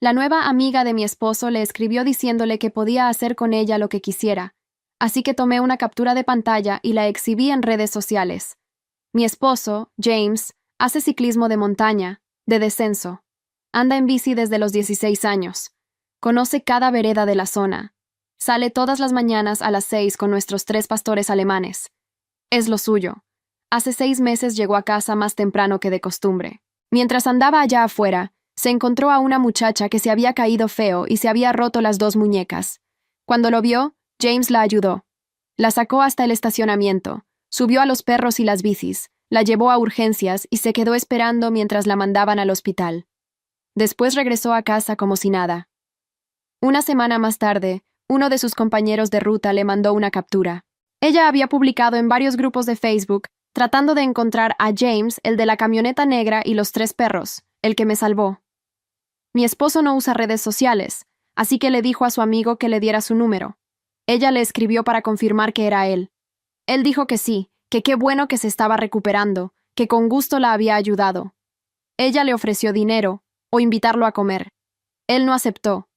La nueva amiga de mi esposo le escribió diciéndole que podía hacer con ella lo que quisiera, así que tomé una captura de pantalla y la exhibí en redes sociales. Mi esposo, James, hace ciclismo de montaña, de descenso. Anda en bici desde los 16 años. Conoce cada vereda de la zona. Sale todas las mañanas a las 6 con nuestros 3 pastores alemanes. Es lo suyo. Hace 6 meses llegó a casa más temprano que de costumbre. Mientras andaba allá afuera, se encontró a una muchacha que se había caído feo y se había roto las 2 muñecas. Cuando lo vio, James la ayudó. La sacó hasta el estacionamiento, subió a los perros y las bicis, la llevó a urgencias y se quedó esperando mientras la mandaban al hospital. Después regresó a casa como si nada. Una semana más tarde, uno de sus compañeros de ruta le mandó una captura. Ella había publicado en varios grupos de Facebook tratando de encontrar a James, el de la camioneta negra y los 3 perros, el que me salvó. Mi esposo no usa redes sociales, así que le dijo a su amigo que le diera su número. Ella le escribió para confirmar que era él. Él dijo que sí, que qué bueno que se estaba recuperando, que con gusto la había ayudado. Ella le ofreció dinero o invitarlo a comer. Él no aceptó.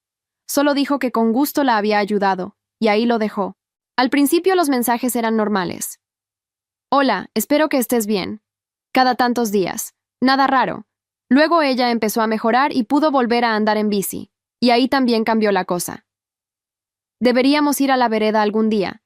Solo dijo que con gusto la había ayudado, y ahí lo dejó. Al principio los mensajes eran normales. Hola, espero que estés bien. Cada tantos días. Nada raro. Luego ella empezó a mejorar y pudo volver a andar en bici, y ahí también cambió la cosa. Deberíamos ir a la vereda algún día.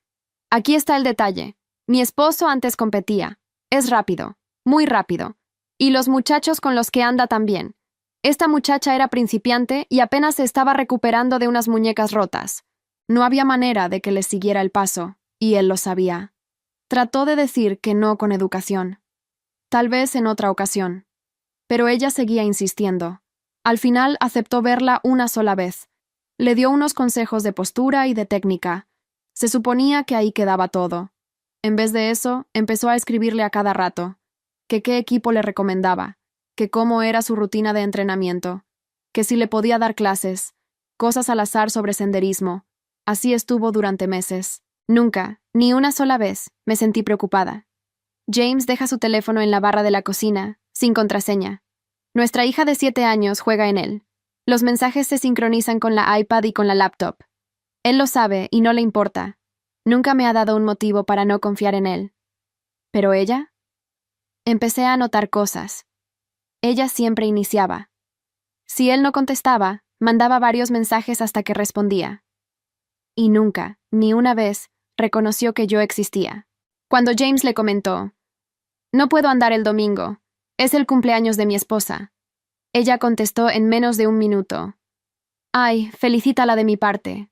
Aquí está el detalle. Mi esposo antes competía. Es rápido, muy rápido. Y los muchachos con los que anda también. Esta muchacha era principiante y apenas se estaba recuperando de unas muñecas rotas. No había manera de que les siguiera el paso, y él lo sabía. Trató de decir que no con educación. Tal vez en otra ocasión. Pero ella seguía insistiendo. Al final aceptó verla una sola vez. Le dio unos consejos de postura y de técnica. Se suponía que ahí quedaba todo. En vez de eso, empezó a escribirle a cada rato. Que qué equipo le recomendaba. Que cómo era su rutina de entrenamiento. Que si le podía dar clases. Cosas al azar sobre senderismo. Así estuvo durante meses. Nunca, ni una sola vez, me sentí preocupada. James deja su teléfono en la barra de la cocina, sin contraseña. Nuestra hija de 7 años juega en él. Los mensajes se sincronizan con la iPad y con la laptop. Él lo sabe y no le importa. Nunca me ha dado un motivo para no confiar en él. ¿Pero ella? Empecé a notar cosas. Ella siempre iniciaba. Si él no contestaba, mandaba varios mensajes hasta que respondía. Y nunca, ni una vez, reconoció que yo existía. Cuando James le comentó, «No puedo andar el domingo. Es el cumpleaños de mi esposa». Ella contestó en menos de un minuto, «Ay, felicítala de mi parte».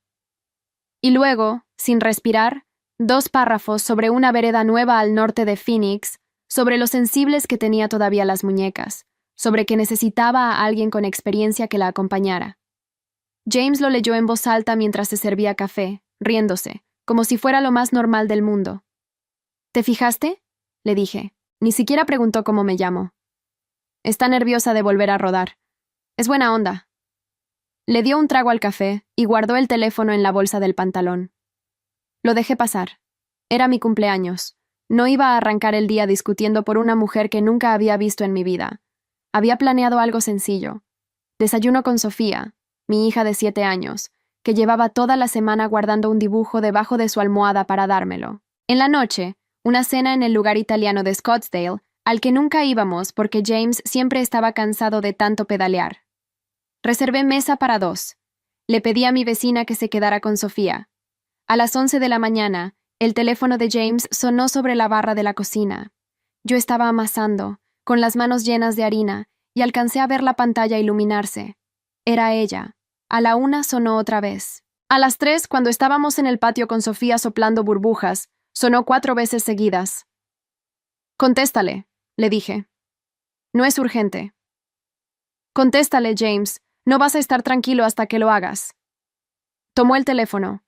Y luego, sin respirar, 2 párrafos sobre una vereda nueva al norte de Phoenix, sobre lo sensibles que tenía todavía las muñecas, sobre que necesitaba a alguien con experiencia que la acompañara. James lo leyó en voz alta mientras se servía café, riéndose, como si fuera lo más normal del mundo. ¿Te fijaste?, le dije. Ni siquiera preguntó cómo me llamo. Está nerviosa de volver a rodar. Es buena onda. Le dio un trago al café y guardó el teléfono en la bolsa del pantalón. Lo dejé pasar. Era mi cumpleaños. No iba a arrancar el día discutiendo por una mujer que nunca había visto en mi vida. Había planeado algo sencillo. Desayuno con Sofía, mi hija de 7 años, que llevaba toda la semana guardando un dibujo debajo de su almohada para dármelo. En la noche, una cena en el lugar italiano de Scottsdale, al que nunca íbamos porque James siempre estaba cansado de tanto pedalear. Reservé mesa para 2. Le pedí a mi vecina que se quedara con Sofía. A las 11 de la mañana, el teléfono de James sonó sobre la barra de la cocina. Yo estaba amasando, con las manos llenas de harina, y alcancé a ver la pantalla iluminarse. Era ella. A la 1 sonó otra vez. A las 3, cuando estábamos en el patio con Sofía soplando burbujas, sonó 4 veces seguidas. «Contéstale», le dije. «No es urgente». «Contéstale, James. No vas a estar tranquilo hasta que lo hagas». Tomó el teléfono.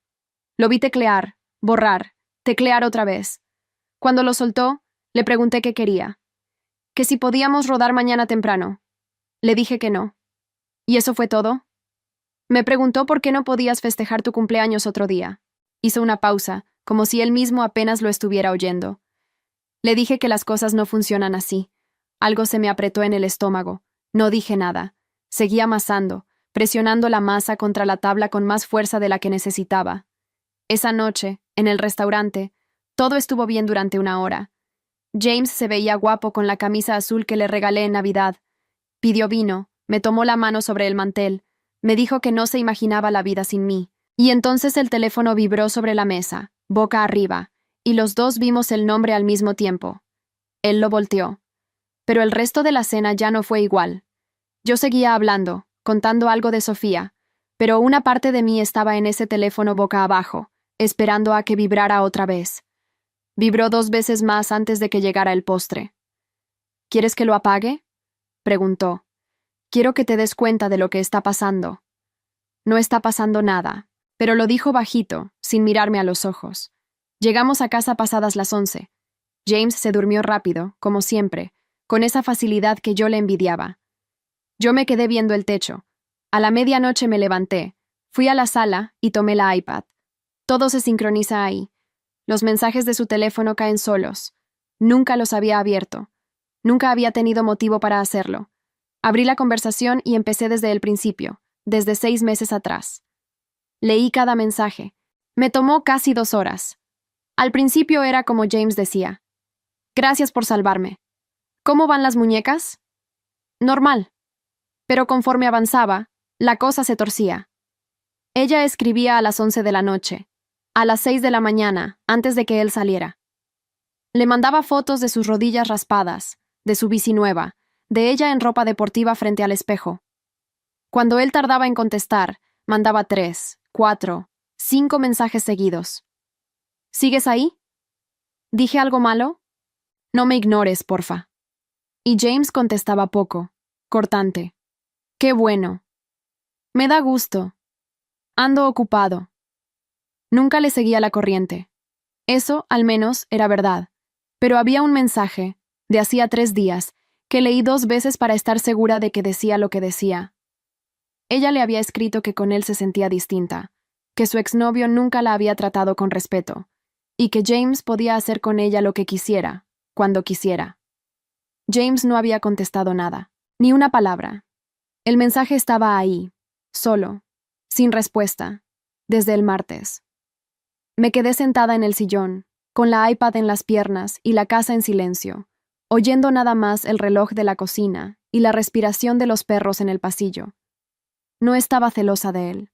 Lo vi teclear, borrar, teclear otra vez. Cuando lo soltó, le pregunté qué quería. Que si podíamos rodar mañana temprano. Le dije que no. ¿Y eso fue todo? Me preguntó por qué no podías festejar tu cumpleaños otro día. Hizo una pausa, como si él mismo apenas lo estuviera oyendo. Le dije que las cosas no funcionan así. Algo se me apretó en el estómago. No dije nada. Seguí amasando, presionando la masa contra la tabla con más fuerza de la que necesitaba. Esa noche, en el restaurante, todo estuvo bien durante una hora. James se veía guapo con la camisa azul que le regalé en Navidad. Pidió vino, me tomó la mano sobre el mantel, me dijo que no se imaginaba la vida sin mí. Y entonces el teléfono vibró sobre la mesa, boca arriba, y los dos vimos el nombre al mismo tiempo. Él lo volteó. Pero el resto de la cena ya no fue igual. Yo seguía hablando, contando algo de Sofía, pero una parte de mí estaba en ese teléfono boca abajo, esperando a que vibrara otra vez. Vibró 2 veces más antes de que llegara el postre. ¿Quieres que lo apague?, preguntó. Quiero que te des cuenta de lo que está pasando. No está pasando nada, pero lo dijo bajito, sin mirarme a los ojos. Llegamos a casa pasadas las 11. James se durmió rápido, como siempre, con esa facilidad que yo le envidiaba. Yo me quedé viendo el techo. A la medianoche me levanté, fui a la sala y tomé la iPad. Todo se sincroniza ahí. Los mensajes de su teléfono caen solos. Nunca los había abierto. Nunca había tenido motivo para hacerlo. Abrí la conversación y empecé desde el principio, desde 6 meses atrás. Leí cada mensaje. Me tomó casi 2 horas. Al principio era como James decía. Gracias por salvarme. ¿Cómo van las muñecas? Normal. Pero conforme avanzaba, la cosa se torcía. Ella escribía a las 11 de la noche, a las 6 de la mañana, antes de que él saliera. Le mandaba fotos de sus rodillas raspadas, de su bici nueva, de ella en ropa deportiva frente al espejo. Cuando él tardaba en contestar, mandaba 3, 4, 5 mensajes seguidos. ¿Sigues ahí? ¿Dije algo malo? No me ignores, porfa. Y James contestaba poco, cortante. Qué bueno. Me da gusto. Ando ocupado. Nunca le seguía la corriente. Eso, al menos, era verdad. Pero había un mensaje, de hacía 3 días, que leí 2 veces para estar segura de que decía lo que decía. Ella le había escrito que con él se sentía distinta, que su exnovio nunca la había tratado con respeto, y que James podía hacer con ella lo que quisiera, cuando quisiera. James no había contestado nada, ni una palabra. El mensaje estaba ahí, solo, sin respuesta, desde el martes. Me quedé sentada en el sillón, con la iPad en las piernas y la casa en silencio, oyendo nada más el reloj de la cocina y la respiración de los perros en el pasillo. No estaba celosa de él.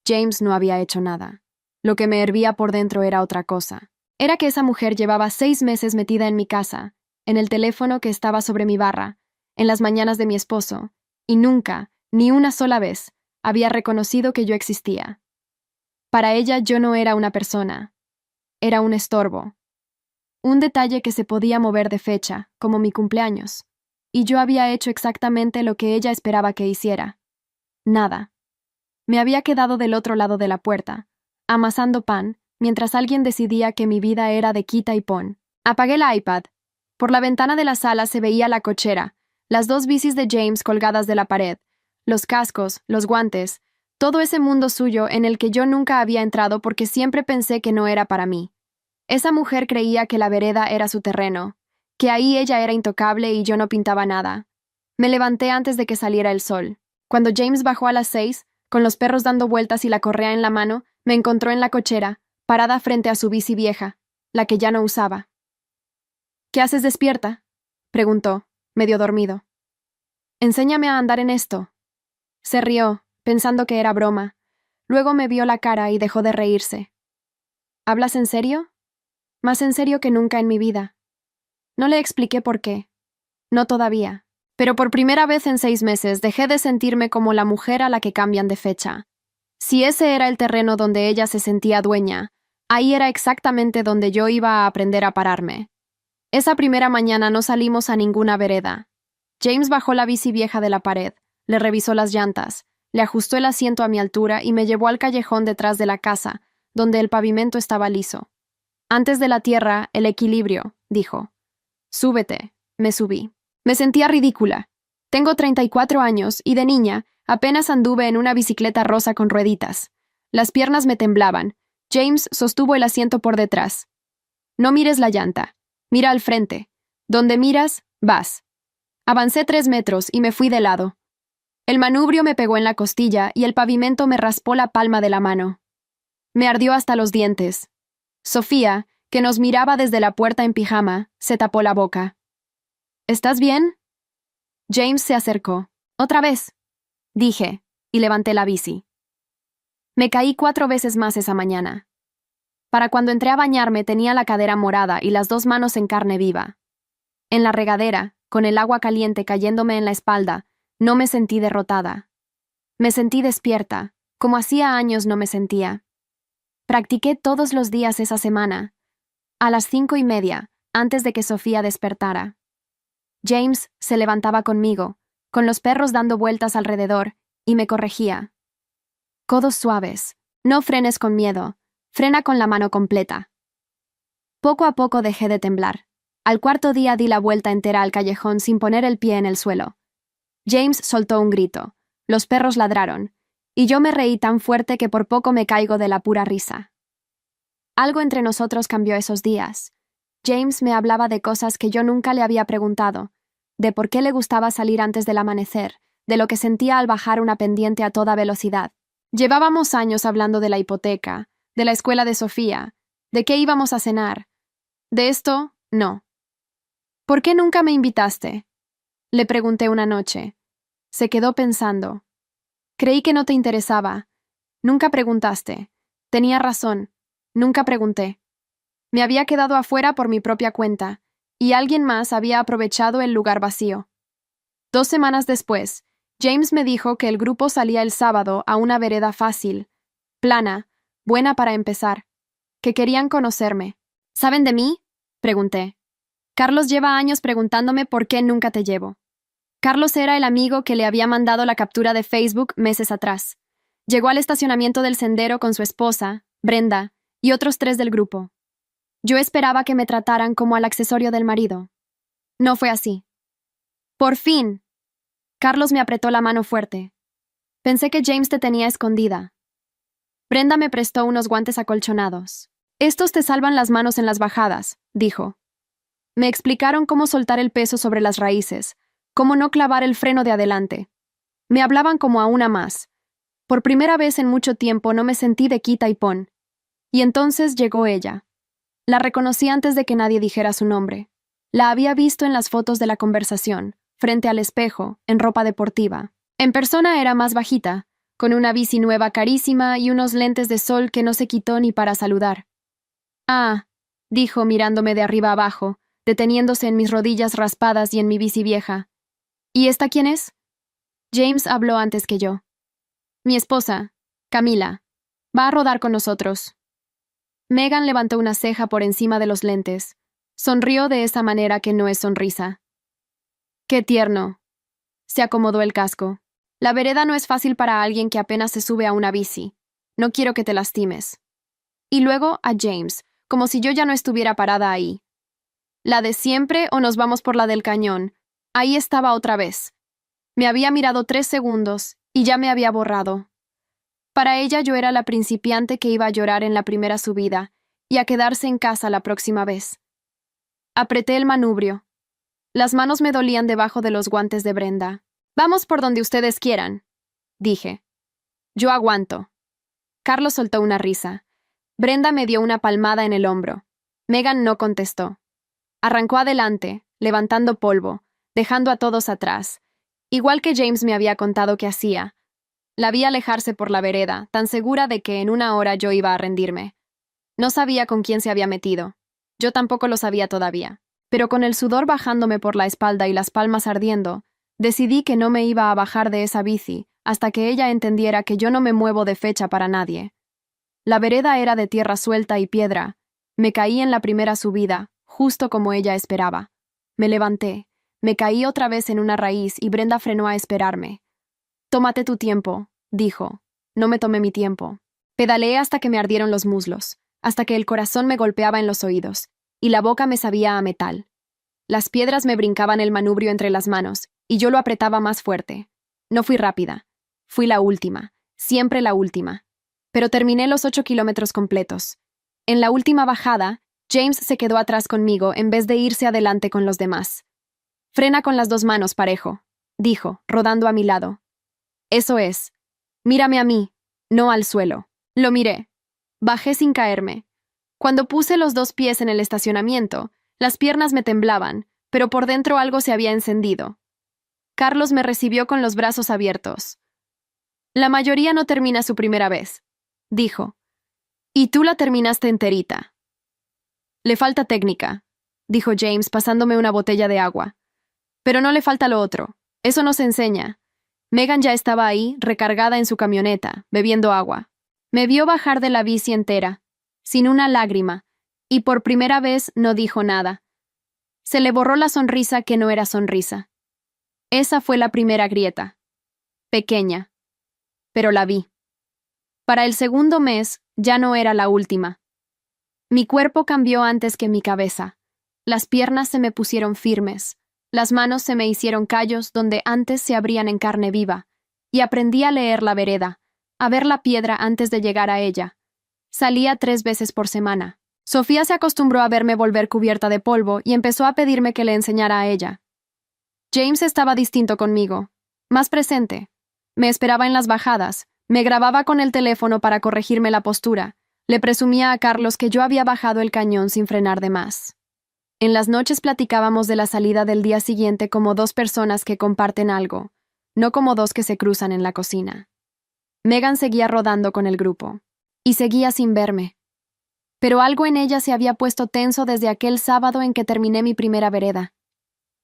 James no había hecho nada. Lo que me hervía por dentro era otra cosa. Era que esa mujer llevaba 6 meses metida en mi casa, en el teléfono que estaba sobre mi barra, en las mañanas de mi esposo, y nunca, ni una sola vez, había reconocido que yo existía. Para ella yo no era una persona. Era un estorbo. Un detalle que se podía mover de fecha, como mi cumpleaños. Y yo había hecho exactamente lo que ella esperaba que hiciera. Nada. Me había quedado del otro lado de la puerta, amasando pan, mientras alguien decidía que mi vida era de quita y pon. Apagué la iPad. Por la ventana de la sala se veía la cochera, las 2 bicis de James colgadas de la pared, los cascos, los guantes, todo ese mundo suyo en el que yo nunca había entrado porque siempre pensé que no era para mí. Esa mujer creía que la vereda era su terreno, que ahí ella era intocable y yo no pintaba nada. Me levanté antes de que saliera el sol. Cuando James bajó a las 6, con los perros dando vueltas y la correa en la mano, me encontró en la cochera, parada frente a su bici vieja, la que ya no usaba. ¿Qué haces despierta?, preguntó, medio dormido. Enséñame a andar en esto. Se rió, pensando que era broma. Luego me vio la cara y dejó de reírse. ¿Hablas en serio? Más en serio que nunca en mi vida. No le expliqué por qué. No todavía. Pero por primera vez en 6 meses dejé de sentirme como la mujer a la que cambian de fecha. Si ese era el terreno donde ella se sentía dueña, ahí era exactamente donde yo iba a aprender a pararme. Esa primera mañana no salimos a ninguna vereda. James bajó la bici vieja de la pared, le revisó las llantas, le ajustó el asiento a mi altura y me llevó al callejón detrás de la casa, donde el pavimento estaba liso. Antes de la tierra, el equilibrio, dijo. Súbete. Me subí. Me sentía ridícula. Tengo 34 años y de niña apenas anduve en una bicicleta rosa con rueditas. Las piernas me temblaban. James sostuvo el asiento por detrás. No mires la llanta. Mira al frente. Donde miras, vas. Avancé 3 metros y me fui de lado. El manubrio me pegó en la costilla y el pavimento me raspó la palma de la mano. Me ardió hasta los dientes. Sofía, que nos miraba desde la puerta en pijama, se tapó la boca. ¿Estás bien? James se acercó. «Otra vez», dije, y levanté la bici. Me caí 4 veces más esa mañana. Para cuando entré a bañarme tenía la cadera morada y las 2 manos en carne viva. En la regadera, con el agua caliente cayéndome en la espalda, no me sentí derrotada. Me sentí despierta, como hacía años no me sentía. Practiqué todos los días esa semana, a las 5:30, antes de que Sofía despertara. James se levantaba conmigo, con los perros dando vueltas alrededor, y me corregía. Codos suaves, no frenes con miedo, frena con la mano completa. Poco a poco dejé de temblar. Al 4.º día di la vuelta entera al callejón sin poner el pie en el suelo. James soltó un grito, los perros ladraron, y yo me reí tan fuerte que por poco me caigo de la pura risa. Algo entre nosotros cambió esos días. James me hablaba de cosas que yo nunca le había preguntado, de por qué le gustaba salir antes del amanecer, de lo que sentía al bajar una pendiente a toda velocidad. Llevábamos años hablando de la hipoteca, de la escuela de Sofía, de qué íbamos a cenar. De esto, no. ¿Por qué nunca me invitaste?, le pregunté una noche. Se quedó pensando. Creí que no te interesaba. Nunca preguntaste. Tenía razón. Nunca pregunté. Me había quedado afuera por mi propia cuenta, y alguien más había aprovechado el lugar vacío. 2 semanas después, James me dijo que el grupo salía el sábado a una vereda fácil, plana, buena para empezar, que querían conocerme. ¿Saben de mí?, pregunté. Carlos lleva años preguntándome por qué nunca te llevo. Carlos era el amigo que le había mandado la captura de Facebook meses atrás. Llegó al estacionamiento del sendero con su esposa, Brenda, y otros 3 del grupo. Yo esperaba que me trataran como al accesorio del marido. No fue así. ¡Por fin! Carlos me apretó la mano fuerte. Pensé que James te tenía escondida. Brenda me prestó unos guantes acolchonados. Estos te salvan las manos en las bajadas, dijo. Me explicaron cómo soltar el peso sobre las raíces, cómo no clavar el freno de adelante. Me hablaban como a una más. Por primera vez en mucho tiempo no me sentí de quita y pon. Y entonces llegó ella. La reconocí antes de que nadie dijera su nombre. La había visto en las fotos de la conversación, frente al espejo, en ropa deportiva. En persona era más bajita, con una bici nueva carísima y unos lentes de sol que no se quitó ni para saludar. «Ah», dijo mirándome de arriba abajo, deteniéndose en mis rodillas raspadas y en mi bici vieja. «¿Y esta quién es?» James habló antes que yo. «Mi esposa, Camila. Va a rodar con nosotros». Megan levantó una ceja por encima de los lentes. Sonrió de esa manera que no es sonrisa. «Qué tierno». Se acomodó el casco. «La vereda no es fácil para alguien que apenas se sube a una bici. No quiero que te lastimes». Y luego a James, como si yo ya no estuviera parada ahí. «¿La de siempre o nos vamos por la del cañón?» Ahí estaba otra vez. Me había mirado 3 segundos y ya me había borrado. Para ella yo era la principiante que iba a llorar en la primera subida y a quedarse en casa la próxima vez. Apreté el manubrio. Las manos me dolían debajo de los guantes de Brenda. «Vamos por donde ustedes quieran», dije. «Yo aguanto». Carlos soltó una risa. Brenda me dio una palmada en el hombro. Megan no contestó. Arrancó adelante, levantando polvo, dejando a todos atrás, igual que James me había contado que hacía. La vi alejarse por la vereda, tan segura de que en una hora yo iba a rendirme. No sabía con quién se había metido. Yo tampoco lo sabía todavía. Pero con el sudor bajándome por la espalda y las palmas ardiendo, decidí que no me iba a bajar de esa bici hasta que ella entendiera que yo no me muevo de fecha para nadie. La vereda era de tierra suelta y piedra. Me caí en la primera subida, justo como ella esperaba. Me levanté, me caí otra vez en una raíz y Brenda frenó a esperarme. «Tómate tu tiempo», dijo. No me tomé mi tiempo. Pedaleé hasta que me ardieron los muslos, hasta que el corazón me golpeaba en los oídos, y la boca me sabía a metal. Las piedras me brincaban el manubrio entre las manos, y yo lo apretaba más fuerte. No fui rápida. Fui la última, siempre la última. Pero terminé los 8 kilómetros completos. En la última bajada, James se quedó atrás conmigo en vez de irse adelante con los demás. «Frena con las 2 manos, parejo», dijo, rodando a mi lado. Eso es. Mírame a mí, no al suelo. Lo miré. Bajé sin caerme. Cuando puse los 2 pies en el estacionamiento, las piernas me temblaban, pero por dentro algo se había encendido. Carlos me recibió con los brazos abiertos. La mayoría no termina su primera vez, dijo. Y tú la terminaste enterita. Le falta técnica, dijo James pasándome una botella de agua. Pero no le falta lo otro. Eso no se enseña. Megan ya estaba ahí, recargada en su camioneta, bebiendo agua. Me vio bajar de la bici entera, sin una lágrima, y por primera vez no dijo nada. Se le borró la sonrisa que no era sonrisa. Esa fue la primera grieta. Pequeña. Pero la vi. Para el segundo mes, ya no era la última. Mi cuerpo cambió antes que mi cabeza. Las piernas se me pusieron firmes. Las manos se me hicieron callos donde antes se abrían en carne viva, y aprendí a leer la vereda, a ver la piedra antes de llegar a ella. Salía 3 veces por semana. Sofía se acostumbró a verme volver cubierta de polvo y empezó a pedirme que le enseñara a ella. James estaba distinto conmigo, más presente. Me esperaba en las bajadas, me grababa con el teléfono para corregirme la postura, le presumía a Carlos que yo había bajado el cañón sin frenar de más. En las noches platicábamos de la salida del día siguiente como 2 personas que comparten algo, no como 2 que se cruzan en la cocina. Megan seguía rodando con el grupo, y seguía sin verme. Pero algo en ella se había puesto tenso desde aquel sábado en que terminé mi primera vereda.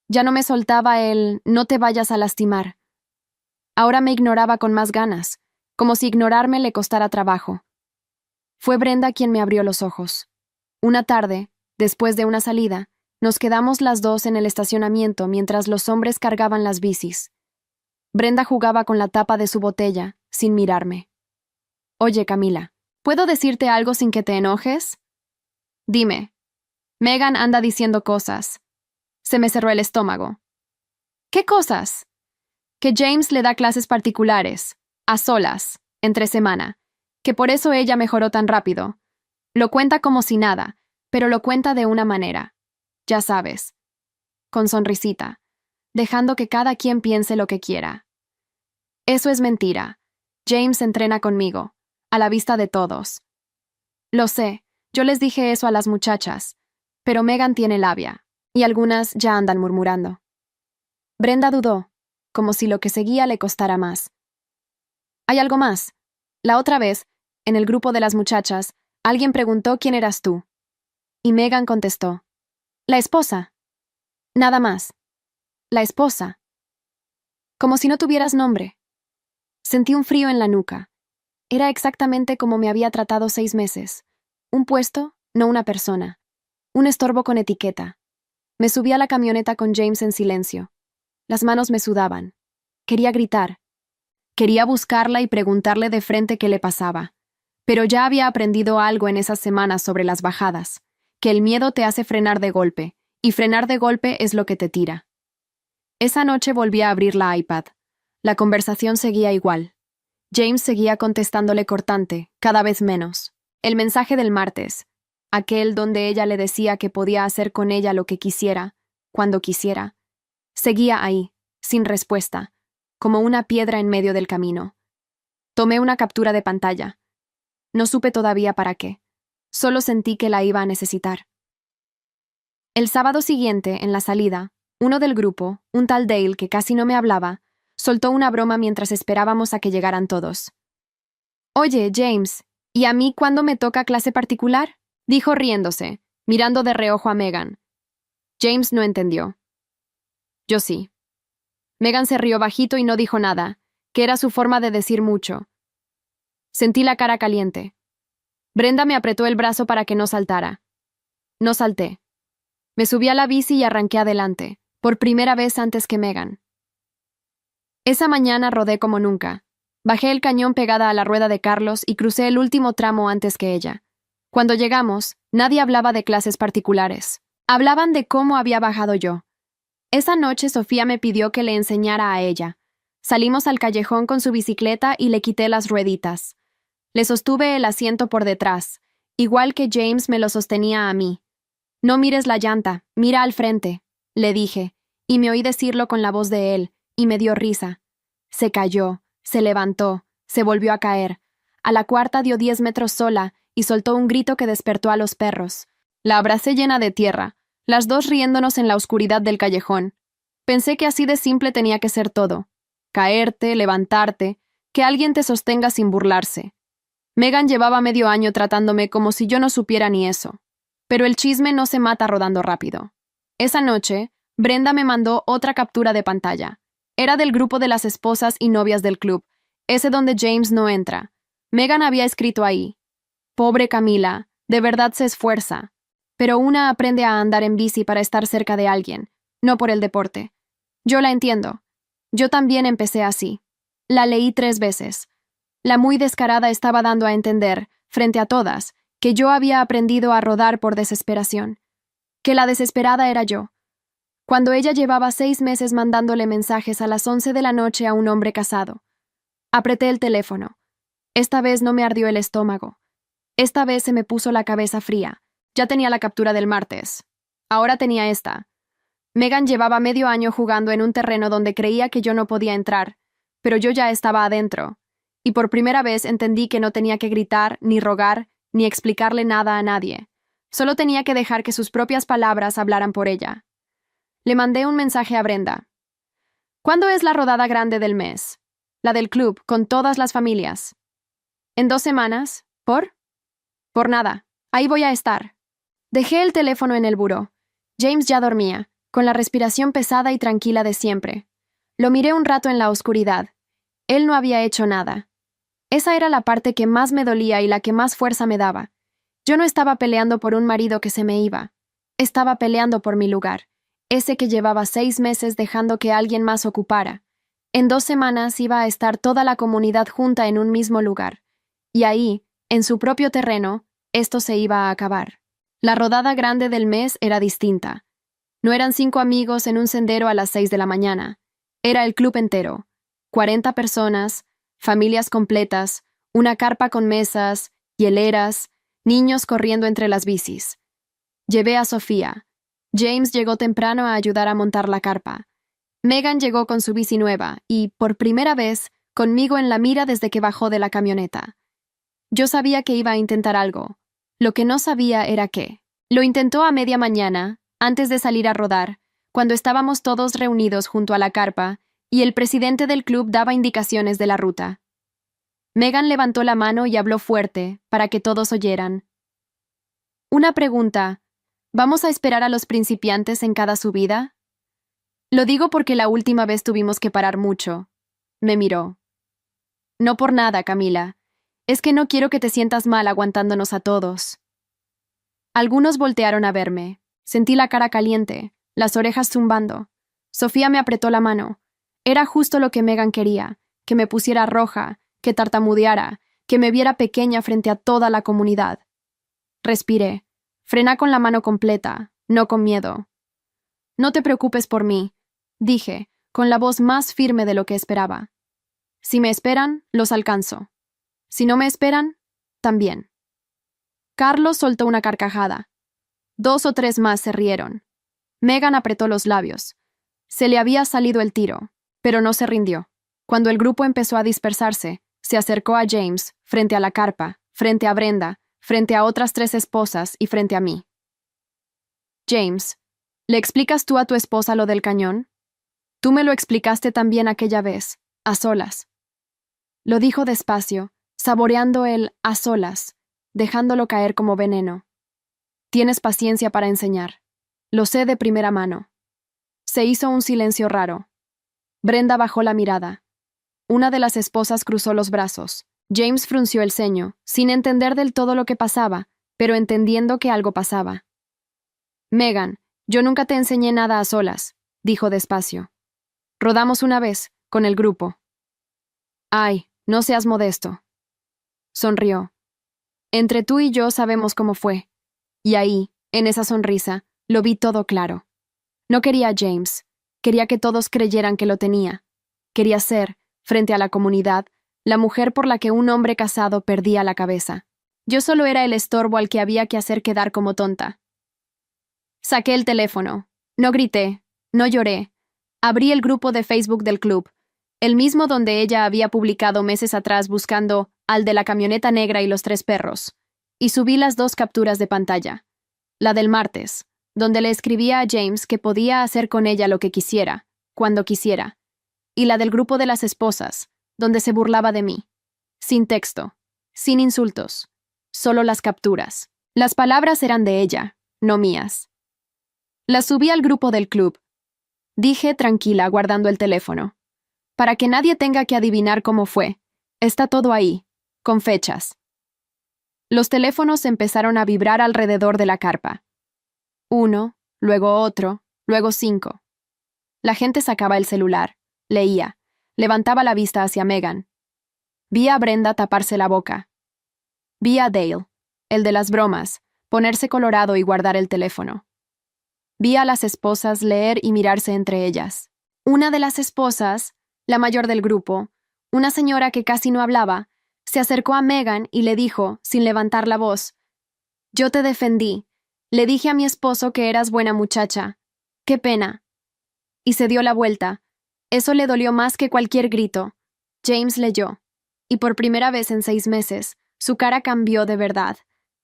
Ya no me soltaba el «no te vayas a lastimar». Ahora me ignoraba con más ganas, como si ignorarme le costara trabajo. Fue Brenda quien me abrió los ojos. Una tarde, después de una salida, nos quedamos las 2 en el estacionamiento mientras los hombres cargaban las bicis. Brenda jugaba con la tapa de su botella, sin mirarme. «Oye, Camila, ¿puedo decirte algo sin que te enojes?» «Dime». Megan anda diciendo cosas. Se me cerró el estómago. «¿Qué cosas?» Que James le da clases particulares, a solas, entre semana, que por eso ella mejoró tan rápido. Lo cuenta como si nada, pero lo cuenta de una manera. Ya sabes. Con sonrisita, dejando que cada quien piense lo que quiera. Eso es mentira. James entrena conmigo, a la vista de todos. Lo sé, yo les dije eso a las muchachas, pero Megan tiene labia, y algunas ya andan murmurando. Brenda dudó, como si lo que seguía le costara más. «Hay algo más. La otra vez, en el grupo de las muchachas, alguien preguntó quién eras tú. Y Megan contestó, «La esposa». Nada más. La esposa. Como si no tuvieras nombre. Sentí un frío en la nuca. Era exactamente como me había tratado 6 meses. Un puesto, no una persona. Un estorbo con etiqueta. Me subí a la camioneta con James en silencio. Las manos me sudaban. Quería gritar. Quería buscarla y preguntarle de frente qué le pasaba. Pero ya había aprendido algo en esas semanas sobre las bajadas, que el miedo te hace frenar de golpe, y frenar de golpe es lo que te tira. Esa noche volví a abrir la iPad. La conversación seguía igual. James seguía contestándole cortante, cada vez menos. El mensaje del martes, aquel donde ella le decía que podía hacer con ella lo que quisiera, cuando quisiera, seguía ahí, sin respuesta, como una piedra en medio del camino. Tomé una captura de pantalla. No supe todavía para qué. Solo sentí que la iba a necesitar. El sábado siguiente, en la salida, uno del grupo, un tal Dale que casi no me hablaba, soltó una broma mientras esperábamos a que llegaran todos. «Oye, James, ¿y a mí cuándo me toca clase particular?», dijo riéndose, mirando de reojo a Megan. James no entendió. Yo sí. Megan se rió bajito y no dijo nada, que era su forma de decir mucho. Sentí la cara caliente. Brenda me apretó el brazo para que no saltara. No salté. Me subí a la bici y arranqué adelante, por primera vez antes que Megan. Esa mañana rodé como nunca. Bajé el cañón pegada a la rueda de Carlos y crucé el último tramo antes que ella. Cuando llegamos, nadie hablaba de clases particulares. Hablaban de cómo había bajado yo. Esa noche Sofía me pidió que le enseñara a ella. Salimos al callejón con su bicicleta y le quité las rueditas. Le sostuve el asiento por detrás, igual que James me lo sostenía a mí. «No mires la llanta, mira al frente», le dije, y me oí decirlo con la voz de él, y me dio risa. Se cayó, Se levantó, se volvió a caer. A la cuarta dio 10 metros sola y soltó un grito que despertó a los perros. La abracé llena de tierra, las dos riéndonos en la oscuridad del callejón. Pensé que así de simple tenía que ser todo. Caerte, levantarte, que alguien te sostenga sin burlarse. Megan llevaba medio año tratándome como si yo no supiera ni eso. Pero el chisme no se mata rodando rápido. Esa noche, Brenda me mandó otra captura de pantalla. Era del grupo de las esposas y novias del club, ese donde James no entra. Megan había escrito ahí: «Pobre Camila, de verdad se esfuerza. Pero una aprende a andar en bici para estar cerca de alguien, no por el deporte. Yo la entiendo. Yo también empecé así. La leí 3 veces. La muy descarada estaba dando a entender, frente a todas, que yo había aprendido a rodar por desesperación. Que la desesperada era yo. Cuando ella llevaba 6 meses mandándole mensajes a las 11 de la noche a un hombre casado. Apreté el teléfono. Esta vez no me ardió el estómago. Esta vez se me puso la cabeza fría. Ya tenía la captura del martes. Ahora tenía esta. Megan llevaba medio año jugando en un terreno donde creía que yo no podía entrar, pero yo ya estaba adentro, y por primera vez entendí que no tenía que gritar, ni rogar, ni explicarle nada a nadie. Solo tenía que dejar que sus propias palabras hablaran por ella. Le mandé un mensaje a Brenda. «¿Cuándo es la rodada grande del mes? La del club, con todas las familias». «¿En 2 semanas? ¿Por?» «Por nada. Ahí voy a estar». Dejé el teléfono en el buró. James ya dormía, con la respiración pesada y tranquila de siempre. Lo miré un rato en la oscuridad. Él no había hecho nada. Esa era la parte que más me dolía y la que más fuerza me daba. Yo no estaba peleando por un marido que se me iba. Estaba peleando por mi lugar, ese que llevaba 6 meses dejando que alguien más ocupara. En 2 semanas iba a estar toda la comunidad junta en un mismo lugar. Y ahí, en su propio terreno, esto se iba a acabar. La rodada grande del mes era distinta. No eran 5 amigos en un sendero a las 6 de la mañana. Era el club entero. 40 personas, familias completas, una carpa con mesas, hieleras, niños corriendo entre las bicis. Llevé a Sofía. James llegó temprano a ayudar a montar la carpa. Megan llegó con su bici nueva y, por primera vez, conmigo en la mira desde que bajó de la camioneta. Yo sabía que iba a intentar algo. Lo que no sabía era qué. Lo intentó a media mañana, antes de salir a rodar, cuando estábamos todos reunidos junto a la carpa y el presidente del club daba indicaciones de la ruta. Megan levantó la mano y habló fuerte, para que todos oyeran. «Una pregunta. ¿Vamos a esperar a los principiantes en cada subida?» «Lo digo porque la última vez tuvimos que parar mucho». Me miró. «No por nada, Camila. Es que no quiero que te sientas mal aguantándonos a todos». Algunos voltearon a verme. Sentí la cara caliente, las orejas zumbando. Sofía me apretó la mano. Era justo lo que Megan quería, que me pusiera roja, que tartamudeara, que me viera pequeña frente a toda la comunidad. Respiré. Frená con la mano completa, no con miedo. «No te preocupes por mí», dije, con la voz más firme de lo que esperaba. «Si me esperan, los alcanzo. Si no me esperan, también». Carlos soltó una carcajada. 2 o 3 más se rieron. Megan apretó los labios. Se le había salido el tiro, pero no se rindió. Cuando el grupo empezó a dispersarse, se acercó a James, frente a la carpa, frente a Brenda, frente a otras 3 esposas y frente a mí. «James, ¿le explicas tú a tu esposa lo del cañón? Tú me lo explicaste también aquella vez, a solas». Lo dijo despacio, saboreando el «a solas», dejándolo caer como veneno. «Tienes paciencia para enseñar. Lo sé de primera mano». Se hizo un silencio raro. Brenda bajó la mirada. Una de las esposas cruzó los brazos. James frunció el ceño, sin entender del todo lo que pasaba, pero entendiendo que algo pasaba. «Megan, yo nunca te enseñé nada a solas», dijo despacio. «Rodamos una vez, con el grupo». «Ay, no seas modesto». Sonrió. «Entre tú y yo sabemos cómo fue». Y ahí, en esa sonrisa, lo vi todo claro. No quería a James. Quería que todos creyeran que lo tenía. Quería ser, frente a la comunidad, la mujer por la que un hombre casado perdía la cabeza. Yo solo era el estorbo al que había que hacer quedar como tonta. Saqué el teléfono. No grité. No lloré. Abrí el grupo de Facebook del club. el mismo donde ella había publicado meses atrás buscando al de la camioneta negra y los 3 perros, y subí las 2 capturas de pantalla. La del martes, donde le escribía a James que podía hacer con ella lo que quisiera, cuando quisiera, y la del grupo de las esposas, donde se burlaba de mí. Sin texto, sin insultos, solo las capturas. Las palabras eran de ella, no mías. Las subí al grupo del club. Dije tranquila, guardando el teléfono. Para que nadie tenga que adivinar cómo fue. Está todo ahí, con fechas. Los teléfonos empezaron a vibrar alrededor de la carpa. 1, luego otro, luego 5. La gente sacaba el celular, leía, levantaba la vista hacia Megan. Vi a Brenda taparse la boca. Vi a Dale, el de las bromas, ponerse colorado y guardar el teléfono. Vi a las esposas leer y mirarse entre ellas. Una de las esposas, la mayor del grupo, una señora que casi no hablaba, se acercó a Megan y le dijo, sin levantar la voz, «Yo te defendí. Le dije a mi esposo que eras buena muchacha. ¡Qué pena!». Y se dio la vuelta. Eso le dolió más que cualquier grito. James leyó. Y por primera vez en 6 meses, su cara cambió de verdad.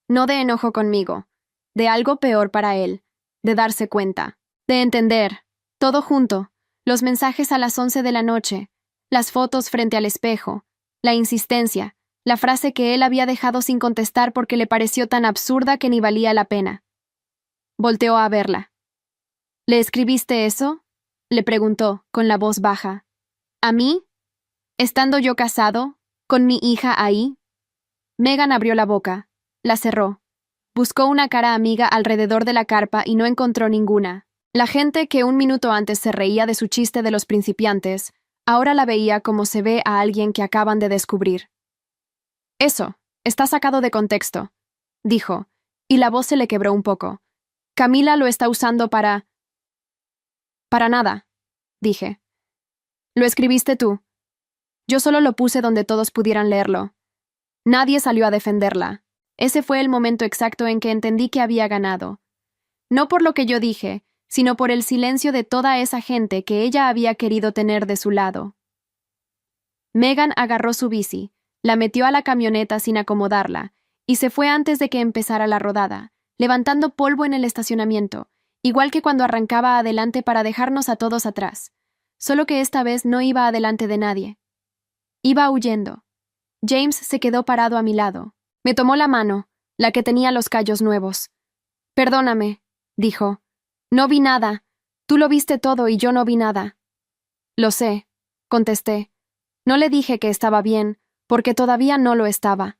No de enojo conmigo, de algo peor para él, de darse cuenta, de entender, todo junto, los mensajes a las 11 de la noche, las fotos frente al espejo, la insistencia, la frase que él había dejado sin contestar porque le pareció tan absurda que ni valía la pena. Volteó a verla. «¿Le escribiste eso?», le preguntó, con la voz baja. «¿A mí? ¿Estando yo casado? ¿Con mi hija ahí?». Megan abrió la boca, la cerró. Buscó una cara amiga alrededor de la carpa y no encontró ninguna. La gente que un minuto antes se reía de su chiste de los principiantes, ahora la veía como se ve a alguien que acaban de descubrir. «Eso, está sacado de contexto», dijo, y la voz se le quebró un poco. «Camila lo está usando para...». «Para nada», dije. «Lo escribiste tú. Yo solo lo puse donde todos pudieran leerlo». Nadie salió a defenderla. Ese fue el momento exacto en que entendí que había ganado. No por lo que yo dije, sino por el silencio de toda esa gente que ella había querido tener de su lado. Megan agarró su bici, la metió a la camioneta sin acomodarla, y se fue antes de que empezara la rodada, levantando polvo en el estacionamiento, igual que cuando arrancaba adelante para dejarnos a todos atrás, solo que esta vez no iba adelante de nadie. Iba huyendo. James se quedó parado a mi lado. Me tomó la mano, la que tenía los callos nuevos. «Perdóname», dijo. «No vi nada. Tú lo viste todo y yo no vi nada». «Lo sé», contesté. No le dije que estaba bien, porque todavía no lo estaba.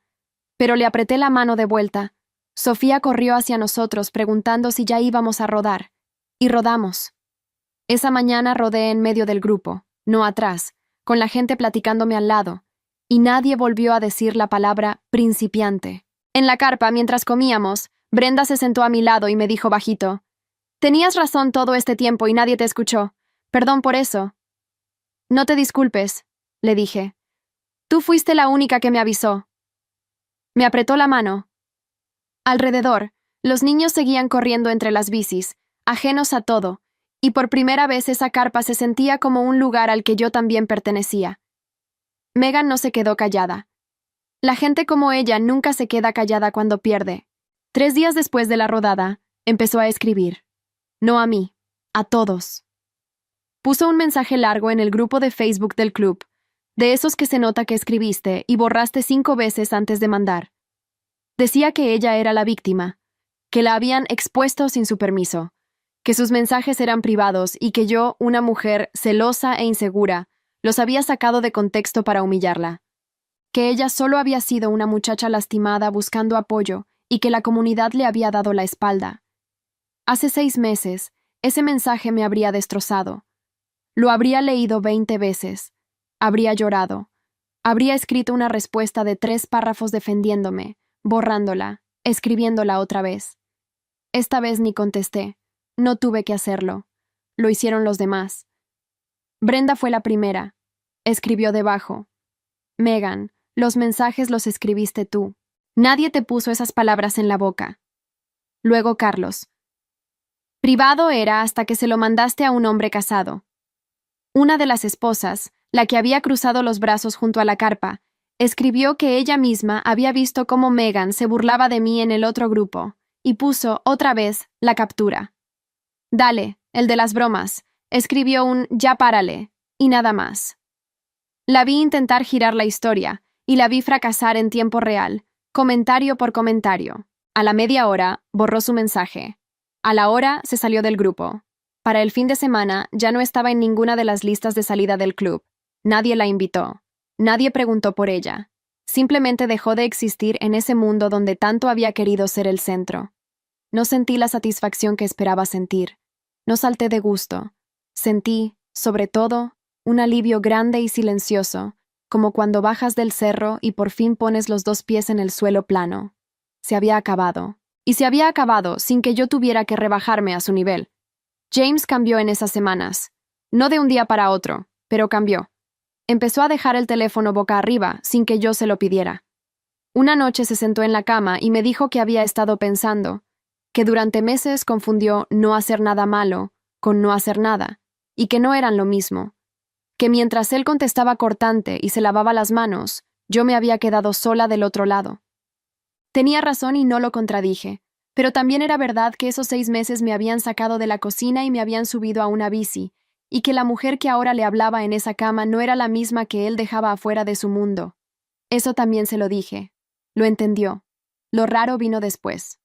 Pero le apreté la mano de vuelta. Sofía corrió hacia nosotros preguntando si ya íbamos a rodar. Y rodamos. Esa mañana rodé en medio del grupo, no atrás, con la gente platicándome al lado, y nadie volvió a decir la palabra principiante. En la carpa, mientras comíamos, Brenda se sentó a mi lado y me dijo bajito, «Tenías razón todo este tiempo y nadie te escuchó. Perdón por eso». «No te disculpes», le dije. «Tú fuiste la única que me avisó». Me apretó la mano. Alrededor, los niños seguían corriendo entre las bicis, ajenos a todo, y por primera vez esa carpa se sentía como un lugar al que yo también pertenecía. Megan no se quedó callada. La gente como ella nunca se queda callada cuando pierde. 3 días después de la rodada, empezó a escribir. No a mí, a todos. Puso un mensaje largo en el grupo de Facebook del club, de esos que se nota que escribiste y borraste 5 veces antes de mandar. Decía que ella era la víctima, que la habían expuesto sin su permiso, que sus mensajes eran privados y que yo, una mujer celosa e insegura, los había sacado de contexto para humillarla. Que ella solo había sido una muchacha lastimada buscando apoyo y que la comunidad le había dado la espalda. Hace 6 meses, ese mensaje me habría destrozado. Lo habría leído 20 veces. Habría llorado. Habría escrito una respuesta de 3 párrafos defendiéndome, borrándola, escribiéndola otra vez. Esta vez ni contesté. No tuve que hacerlo. Lo hicieron los demás. Brenda fue la primera. Escribió debajo. Megan, los mensajes los escribiste tú. Nadie te puso esas palabras en la boca. Luego Carlos. Privado era hasta que se lo mandaste a un hombre casado. Una de las esposas, la que había cruzado los brazos junto a la carpa, escribió que ella misma había visto cómo Megan se burlaba de mí en el otro grupo, y puso, otra vez, la captura. Dale, el de las bromas, escribió un ya párale, y nada más. La vi intentar girar la historia, y la vi fracasar en tiempo real, comentario por comentario. A la media hora, borró su mensaje. A la hora, se salió del grupo. Para el fin de semana, ya no estaba en ninguna de las listas de salida del club. Nadie la invitó. Nadie preguntó por ella. Simplemente dejó de existir en ese mundo donde tanto había querido ser el centro. No sentí la satisfacción que esperaba sentir. No salté de gusto. Sentí, sobre todo, un alivio grande y silencioso, como cuando bajas del cerro y por fin pones los dos pies en el suelo plano. Se había acabado. Y se había acabado sin que yo tuviera que rebajarme a su nivel. James cambió en esas semanas. No de un día para otro, pero cambió. Empezó a dejar el teléfono boca arriba sin que yo se lo pidiera. Una noche se sentó en la cama y me dijo que había estado pensando, que durante meses confundió no hacer nada malo con no hacer nada, y que no eran lo mismo. Que mientras él contestaba cortante y se lavaba las manos, yo me había quedado sola del otro lado. Tenía razón y no lo contradije, pero también era verdad que esos 6 meses me habían sacado de la cocina y me habían subido a una bici, y que la mujer que ahora le hablaba en esa cama no era la misma que él dejaba afuera de su mundo. Eso también se lo dije. Lo entendió. Lo raro vino después.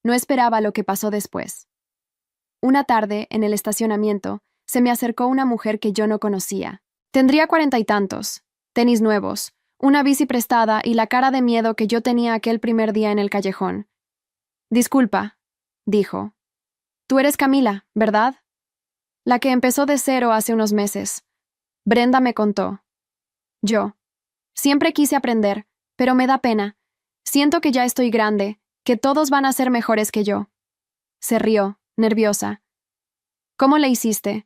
No esperaba lo que pasó después. Una tarde, en el estacionamiento, se me acercó una mujer que yo no conocía. Tendría 40 y tantos, tenis nuevos, una bici prestada y la cara de miedo que yo tenía aquel primer día en el callejón. Disculpa, dijo. Tú eres Camila, ¿verdad? La que empezó de cero hace unos meses. Brenda me contó. Yo. Siempre quise aprender, pero me da pena. Siento que ya estoy grande, que todos van a ser mejores que yo. Se rió, nerviosa. ¿Cómo le hiciste?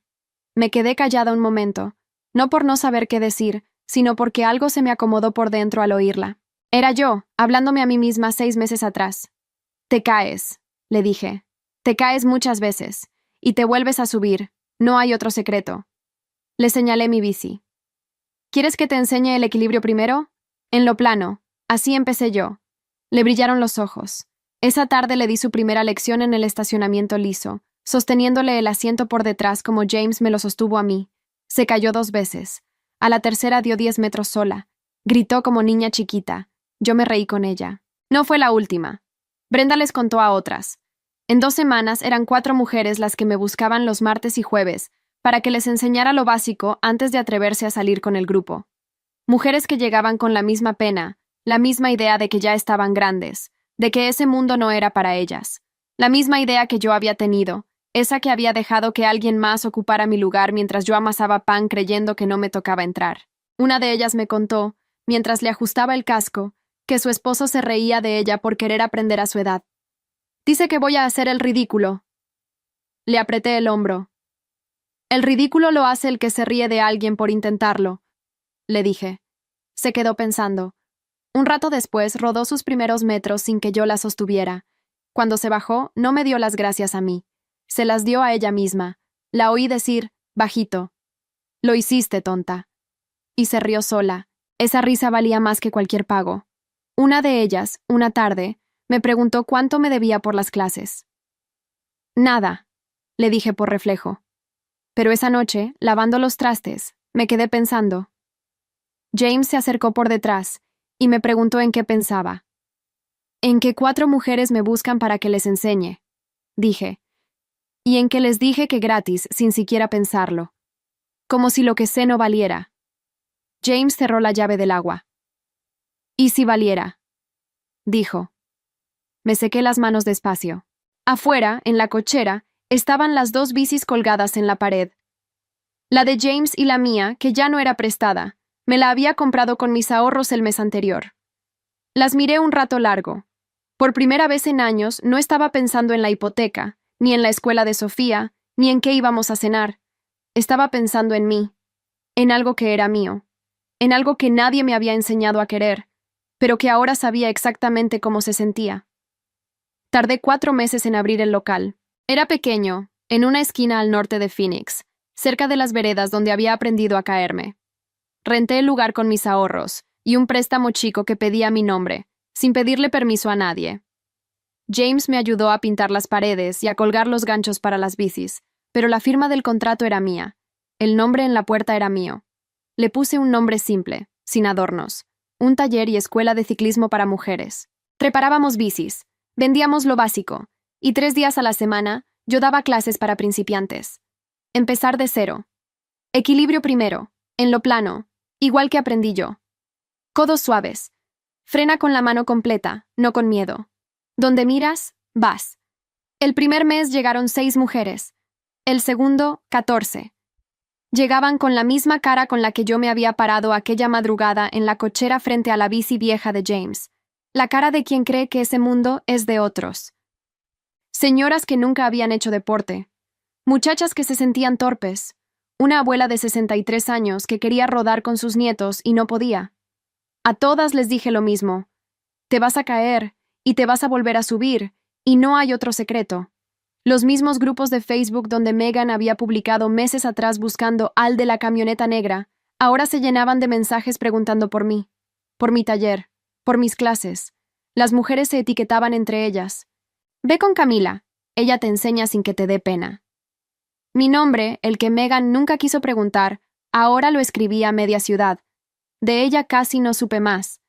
Me quedé callada un momento, no por no saber qué decir, sino porque algo se me acomodó por dentro al oírla. Era yo, hablándome a mí misma 6 meses atrás. Te caes, le dije. Te caes muchas veces, y te vuelves a subir. No hay otro secreto. Le señalé mi bici. ¿Quieres que te enseñe el equilibrio primero? En lo plano. Así empecé yo. Le brillaron los ojos. Esa tarde le di su primera lección en el estacionamiento liso, sosteniéndole el asiento por detrás como James me lo sostuvo a mí. Se cayó 2 veces. A la tercera dio 10 metros sola. Gritó como niña chiquita. Yo me reí con ella. No fue la última. Brenda les contó a otras. En 2 semanas eran 4 mujeres las que me buscaban los martes y jueves, para que les enseñara lo básico antes de atreverse a salir con el grupo. Mujeres que llegaban con la misma pena, la misma idea de que ya estaban grandes, de que ese mundo no era para ellas. La misma idea que yo había tenido, esa que había dejado que alguien más ocupara mi lugar mientras yo amasaba pan creyendo que no me tocaba entrar. Una de ellas me contó, mientras le ajustaba el casco, que su esposo se reía de ella por querer aprender a su edad. Dice que voy a hacer el ridículo. Le apreté el hombro. El ridículo lo hace el que se ríe de alguien por intentarlo, le dije. Se quedó pensando. Un rato después rodó sus primeros metros sin que yo la sostuviera. Cuando se bajó, no me dio las gracias a mí. Se las dio a ella misma. La oí decir, bajito. Lo hiciste, tonta. Y se rió sola. Esa risa valía más que cualquier pago. Una de ellas, una tarde, me preguntó cuánto me debía por las clases. Nada, le dije por reflejo. Pero esa noche, lavando los trastes, me quedé pensando. James se acercó por detrás y me preguntó en qué pensaba. En que 4 mujeres me buscan para que les enseñe, dije. Y en que les dije que gratis, sin siquiera pensarlo. Como si lo que sé no valiera. James cerró la llave del agua. ¿Y si valiera? Dijo. Me sequé las manos despacio. Afuera, en la cochera, estaban las 2 bicis colgadas en la pared. La de James y la mía, que ya no era prestada, me la había comprado con mis ahorros el mes anterior. Las miré un rato largo. Por primera vez en años no estaba pensando en la hipoteca, ni en la escuela de Sofía, ni en qué íbamos a cenar. Estaba pensando en mí, en algo que era mío, en algo que nadie me había enseñado a querer, pero que ahora sabía exactamente cómo se sentía. Tardé 4 meses en abrir el local. Era pequeño, en una esquina al norte de Phoenix, cerca de las veredas donde había aprendido a caerme. Renté el lugar con mis ahorros y un préstamo chico que pedía mi nombre, sin pedirle permiso a nadie. James me ayudó a pintar las paredes y a colgar los ganchos para las bicis, pero la firma del contrato era mía. El nombre en la puerta era mío. Le puse un nombre simple, sin adornos. Un taller y escuela de ciclismo para mujeres. Preparábamos bicis, vendíamos lo básico, y 3 días a la semana yo daba clases para principiantes. Empezar de cero. Equilibrio primero, en lo plano, igual que aprendí yo. Codos suaves. Frena con la mano completa, no con miedo. Donde miras, vas. El primer mes llegaron 6 mujeres. El segundo, 14. Llegaban con la misma cara con la que yo me había parado aquella madrugada en la cochera frente a la bici vieja de James. La cara de quien cree que ese mundo es de otros. Señoras que nunca habían hecho deporte. Muchachas que se sentían torpes. Una abuela de 63 años que quería rodar con sus nietos y no podía. A todas les dije lo mismo. Te vas a caer y te vas a volver a subir, y no hay otro secreto. Los mismos grupos de Facebook donde Megan había publicado meses atrás buscando al de la camioneta negra, ahora se llenaban de mensajes preguntando por mí, por mi taller, por mis clases. Las mujeres se etiquetaban entre ellas. Ve con Camila, ella te enseña sin que te dé pena. Mi nombre, el que Megan nunca quiso preguntar, ahora lo escribía a media ciudad. De ella casi no supe más.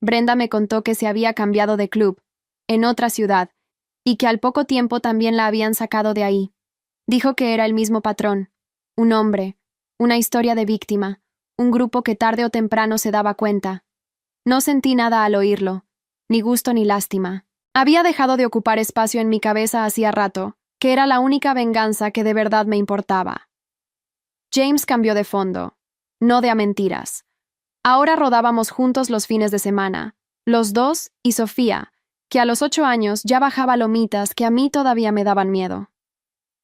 Brenda me contó que se había cambiado de club, en otra ciudad, y que al poco tiempo también la habían sacado de ahí. Dijo que era el mismo patrón, un hombre, una historia de víctima, un grupo que tarde o temprano se daba cuenta. No sentí nada al oírlo, ni gusto ni lástima. Había dejado de ocupar espacio en mi cabeza hacía rato, que era la única venganza que de verdad me importaba. James cambió de fondo, no de a mentiras. Ahora rodábamos juntos los fines de semana, los dos y Sofía, que a los 8 años ya bajaba lomitas que a mí todavía me daban miedo.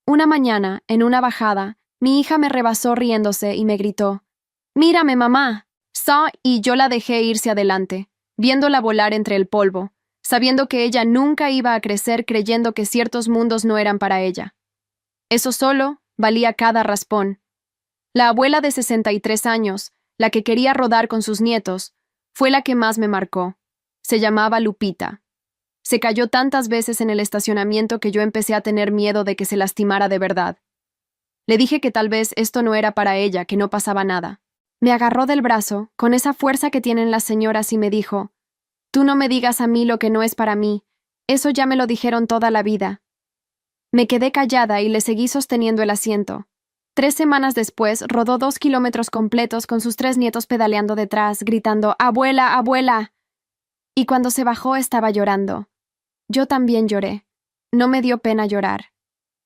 Una mañana, en una bajada, mi hija me rebasó riéndose y me gritó, «¡Mírame, mamá!». Y yo la dejé irse adelante, viéndola volar entre el polvo, sabiendo que ella nunca iba a crecer creyendo que ciertos mundos no eran para ella. Eso solo valía cada raspón. La abuela de 63 años, la que quería rodar con sus nietos, fue la que más me marcó. Se llamaba Lupita. Se cayó tantas veces en el estacionamiento que yo empecé a tener miedo de que se lastimara de verdad. Le dije que tal vez esto no era para ella, que no pasaba nada. Me agarró del brazo, con esa fuerza que tienen las señoras, y me dijo, «Tú no me digas a mí lo que no es para mí. Eso ya me lo dijeron toda la vida». Me quedé callada y le seguí sosteniendo el asiento. 3 semanas después, rodó 2 kilómetros completos con sus 3 nietos pedaleando detrás, gritando, «¡Abuela, abuela!». Y cuando se bajó estaba llorando. Yo también lloré. No me dio pena llorar.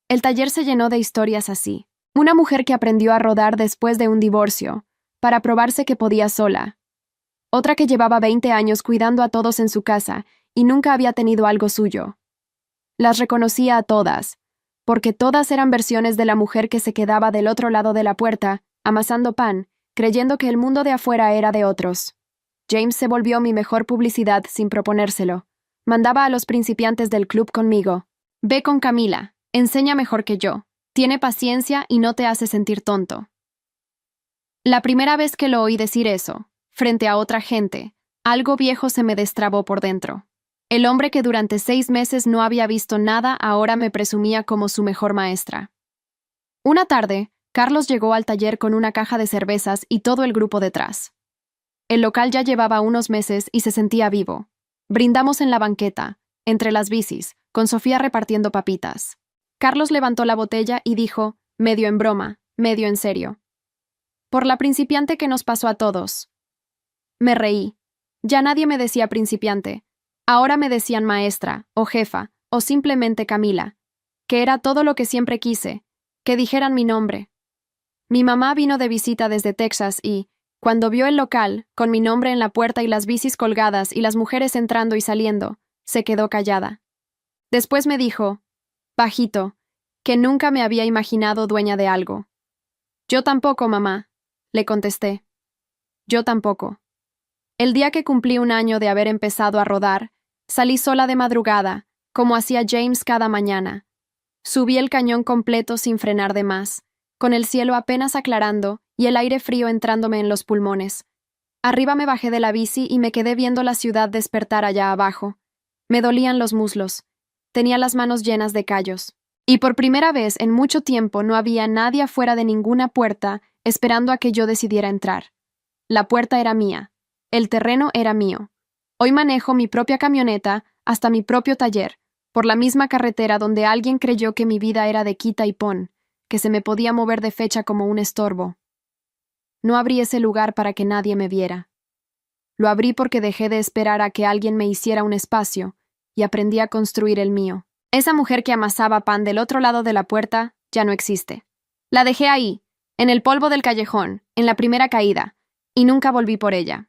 El taller se llenó de historias así. Una mujer que aprendió a rodar después de un divorcio, para probarse que podía sola. Otra que llevaba 20 años cuidando a todos en su casa y nunca había tenido algo suyo. Las reconocía a todas, porque todas eran versiones de la mujer que se quedaba del otro lado de la puerta, amasando pan, creyendo que el mundo de afuera era de otros. James se volvió mi mejor publicidad sin proponérselo. Mandaba a los principiantes del club conmigo. «Ve con Camila, enseña mejor que yo, tiene paciencia y no te hace sentir tonto». La primera vez que lo oí decir eso, frente a otra gente, algo viejo se me destrabó por dentro. El hombre que durante 6 meses no había visto nada ahora me presumía como su mejor maestra. Una tarde, Carlos llegó al taller con una caja de cervezas y todo el grupo detrás. El local ya llevaba unos meses y se sentía vivo. Brindamos en la banqueta, entre las bicis, con Sofía repartiendo papitas. Carlos levantó la botella y dijo, medio en broma, medio en serio: «Por la principiante que nos pasó a todos». Me reí. Ya nadie me decía principiante. Ahora me decían maestra, o jefa, o simplemente Camila, que era todo lo que siempre quise, que dijeran mi nombre. Mi mamá vino de visita desde Texas y, cuando vio el local, con mi nombre en la puerta y las bicis colgadas y las mujeres entrando y saliendo, se quedó callada. Después me dijo, bajito, que nunca me había imaginado dueña de algo. «Yo tampoco, mamá», le contesté. «Yo tampoco». El día que cumplí 1 año de haber empezado a rodar, salí sola de madrugada, como hacía James cada mañana. Subí el cañón completo sin frenar de más, con el cielo apenas aclarando y el aire frío entrándome en los pulmones. Arriba me bajé de la bici y me quedé viendo la ciudad despertar allá abajo. Me dolían los muslos. Tenía las manos llenas de callos. Y por primera vez en mucho tiempo no había nadie afuera de ninguna puerta esperando a que yo decidiera entrar. La puerta era mía. El terreno era mío. Hoy manejo mi propia camioneta hasta mi propio taller, por la misma carretera donde alguien creyó que mi vida era de quita y pon, que se me podía mover de fecha como un estorbo. No abrí ese lugar para que nadie me viera. Lo abrí porque dejé de esperar a que alguien me hiciera un espacio y aprendí a construir el mío. Esa mujer que amasaba pan del otro lado de la puerta ya no existe. La dejé ahí, en el polvo del callejón, en la primera caída, y nunca volví por ella.